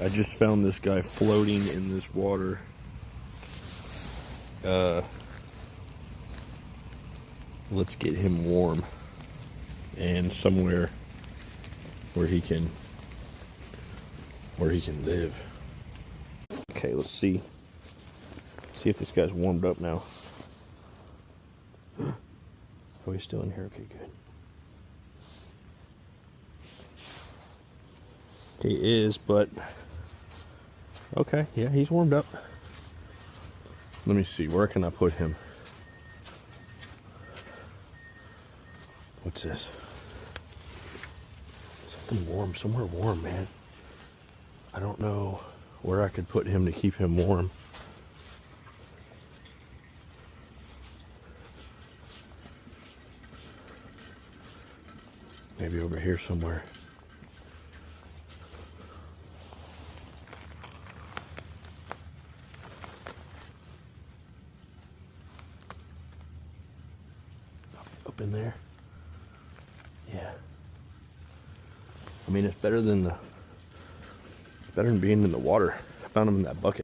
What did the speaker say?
I just found this guy floating in this water. Let's get him warm and somewhere where he can live. Okay, let's see if this guy's warmed up now. Oh, he's still in here. Okay, good. He is, but okay, yeah, he's warmed up. Let me see, where can I put him? What's this? Something warm, somewhere warm, man. I don't know where I could put him to keep him warm. Maybe over here somewhere. Up in there. Yeah. I mean, it's better than being in the water. I found him in that bucket.